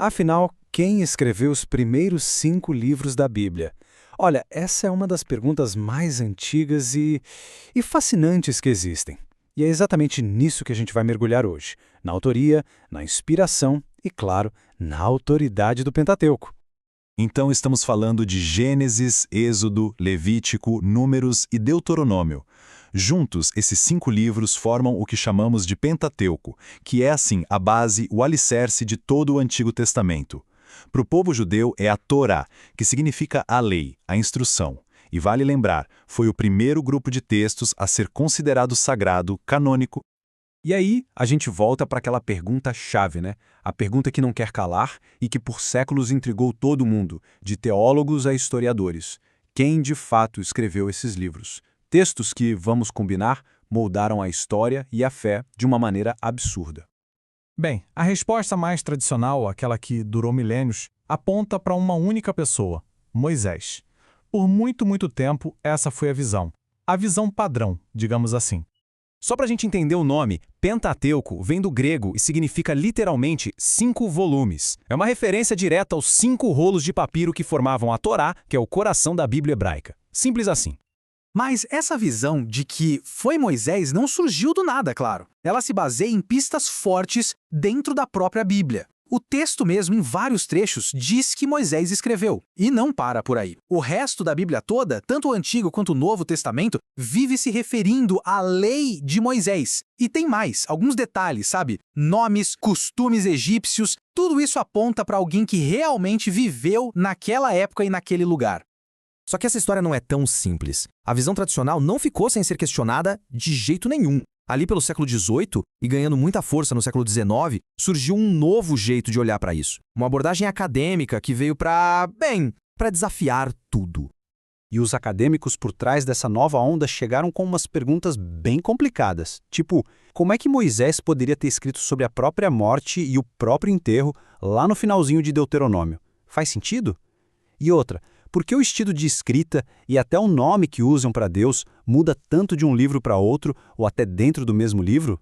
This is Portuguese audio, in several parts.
Afinal, quem escreveu os primeiros 5 livros da Bíblia? Olha, essa é uma das perguntas mais antigas e fascinantes que existem. E é exatamente nisso que a gente vai mergulhar hoje, na autoria, na inspiração e, claro, na autoridade do Pentateuco. Então estamos falando de Gênesis, Êxodo, Levítico, Números e Deuteronômio. Juntos, esses 5 livros formam o que chamamos de Pentateuco, que é, assim, a base, o alicerce de todo o Antigo Testamento. Para o povo judeu é a Torá, que significa a lei, a instrução. E vale lembrar, foi o primeiro grupo de textos a ser considerado sagrado, canônico. E aí, a gente volta para aquela pergunta-chave, né? A pergunta que não quer calar e que por séculos intrigou todo mundo, de teólogos a historiadores. Quem de fato escreveu esses livros? Textos que, vamos combinar, moldaram a história e a fé de uma maneira absurda. Bem, a resposta mais tradicional, aquela que durou milênios, aponta para uma única pessoa, Moisés. Por muito tempo, essa foi a visão padrão, digamos assim. Só para a gente entender o nome, Pentateuco vem do grego e significa literalmente 5 volumes. É uma referência direta aos 5 rolos de papiro que formavam a Torá, que é o coração da Bíblia hebraica. Simples assim. Mas essa visão de que foi Moisés não surgiu do nada, claro. Ela se baseia em pistas fortes dentro da própria Bíblia. O texto mesmo, em vários trechos, diz que Moisés escreveu. E não para por aí. O resto da Bíblia toda, tanto o Antigo quanto o Novo Testamento, vive se referindo à lei de Moisés. E tem mais, alguns detalhes, sabe? Nomes, costumes egípcios, tudo isso aponta para alguém que realmente viveu naquela época e naquele lugar. Só que essa história não é tão simples. A visão tradicional não ficou sem ser questionada de jeito nenhum. Ali pelo século XVIII, e ganhando muita força no século XIX, surgiu um novo jeito de olhar para isso. Uma abordagem acadêmica que veio para desafiar tudo. E os acadêmicos por trás dessa nova onda chegaram com umas perguntas bem complicadas. Tipo, como é que Moisés poderia ter escrito sobre a própria morte e o próprio enterro lá no finalzinho de Deuteronômio? Faz sentido? E outra, por que o estilo de escrita e até o nome que usam para Deus muda tanto de um livro para outro ou até dentro do mesmo livro?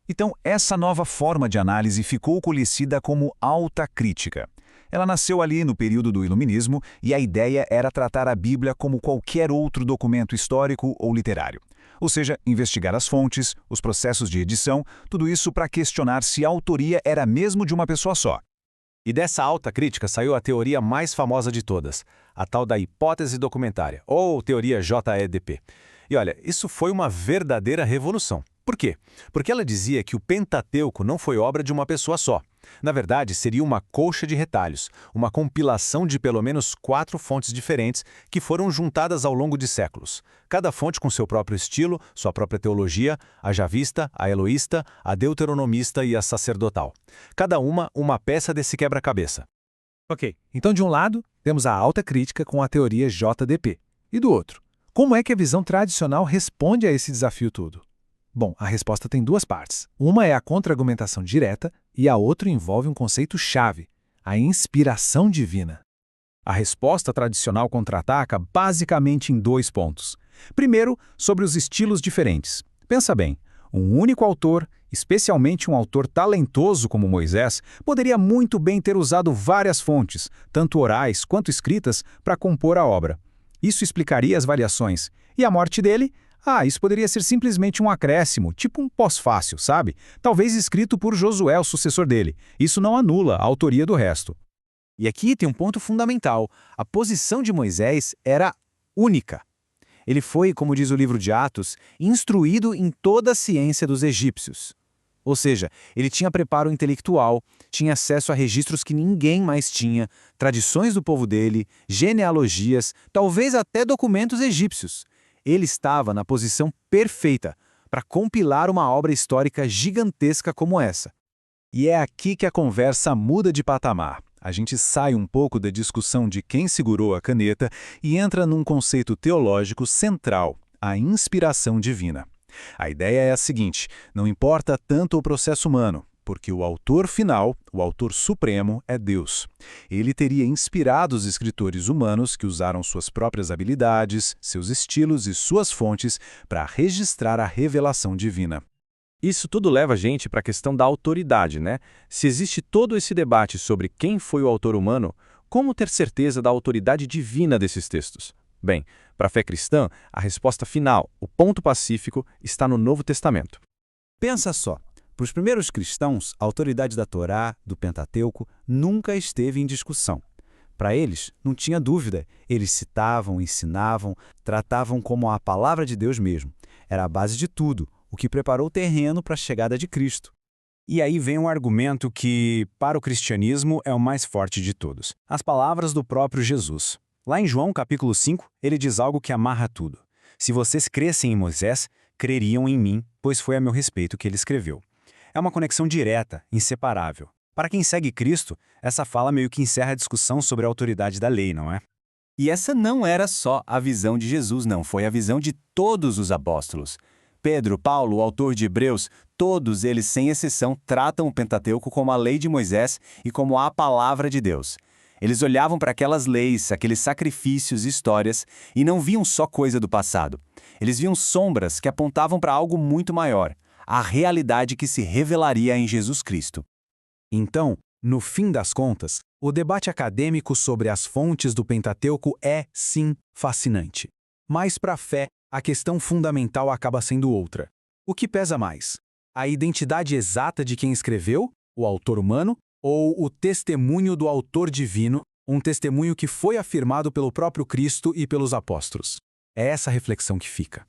Então, essa nova forma de análise ficou conhecida como alta crítica. Ela nasceu ali no período do Iluminismo e a ideia era tratar a Bíblia como qualquer outro documento histórico ou literário. Ou seja, investigar as fontes, os processos de edição, tudo isso para questionar se a autoria era mesmo de uma pessoa só. E dessa alta crítica saiu a teoria mais famosa de todas, a tal da hipótese documentária, ou teoria JEDP. E olha, isso foi uma verdadeira revolução. Por quê? Porque ela dizia que o Pentateuco não foi obra de uma pessoa só. Na verdade, seria uma colcha de retalhos, uma compilação de pelo menos 4 fontes diferentes que foram juntadas ao longo de séculos. Cada fonte com seu próprio estilo, sua própria teologia, a javista, a eloísta, a deuteronomista e a sacerdotal. Cada uma peça desse quebra-cabeça. Ok, então de um lado, temos a alta crítica com a teoria JDP. E do outro, como é que a visão tradicional responde a esse desafio todo? Bom, a resposta tem 2 partes. Uma é a contra-argumentação direta e a outra envolve um conceito-chave, a inspiração divina. A resposta tradicional contra-ataca basicamente em 2 pontos. Primeiro, sobre os estilos diferentes. Pensa bem, um único autor, especialmente um autor talentoso como Moisés, poderia muito bem ter usado várias fontes, tanto orais quanto escritas, para compor a obra. Isso explicaria as variações. E a morte dele? Isso poderia ser simplesmente um acréscimo, tipo um pós-fácil, sabe? Talvez escrito por Josué, o sucessor dele. Isso não anula a autoria do resto. E aqui tem um ponto fundamental. A posição de Moisés era única. Ele foi, como diz o livro de Atos, instruído em toda a ciência dos egípcios. Ou seja, ele tinha preparo intelectual, tinha acesso a registros que ninguém mais tinha, tradições do povo dele, genealogias, talvez até documentos egípcios. Ele estava na posição perfeita para compilar uma obra histórica gigantesca como essa. E é aqui que a conversa muda de patamar. A gente sai um pouco da discussão de quem segurou a caneta e entra num conceito teológico central, a inspiração divina. A ideia é a seguinte: não importa tanto o processo humano, porque o autor final, o autor supremo, é Deus. Ele teria inspirado os escritores humanos que usaram suas próprias habilidades, seus estilos e suas fontes para registrar a revelação divina. Isso tudo leva a gente para a questão da autoridade, né? Se existe todo esse debate sobre quem foi o autor humano, como ter certeza da autoridade divina desses textos? Bem, para a fé cristã, a resposta final, o ponto pacífico, está no Novo Testamento. Pensa só, para os primeiros cristãos, a autoridade da Torá, do Pentateuco, nunca esteve em discussão. Para eles, não tinha dúvida, eles citavam, ensinavam, tratavam como a palavra de Deus mesmo. Era a base de tudo, o que preparou o terreno para a chegada de Cristo. E aí vem um argumento que, para o cristianismo, é o mais forte de todos. As palavras do próprio Jesus. Lá em João capítulo 5, ele diz algo que amarra tudo. Se vocês crescem em Moisés, creriam em mim, pois foi a meu respeito que ele escreveu. É uma conexão direta, inseparável. Para quem segue Cristo, essa fala meio que encerra a discussão sobre a autoridade da lei, não é? E essa não era só a visão de Jesus, não. Foi a visão de todos os apóstolos. Pedro, Paulo, o autor de Hebreus, todos eles, sem exceção, tratam o Pentateuco como a lei de Moisés e como a palavra de Deus. Eles olhavam para aquelas leis, aqueles sacrifícios e histórias e não viam só coisa do passado. Eles viam sombras que apontavam para algo muito maior, a realidade que se revelaria em Jesus Cristo. Então, no fim das contas, o debate acadêmico sobre as fontes do Pentateuco é, sim, fascinante. Mas para a fé, a questão fundamental acaba sendo outra. O que pesa mais? A identidade exata de quem escreveu, o autor humano, ou o testemunho do autor divino, um testemunho que foi afirmado pelo próprio Cristo e pelos apóstolos? É essa reflexão que fica.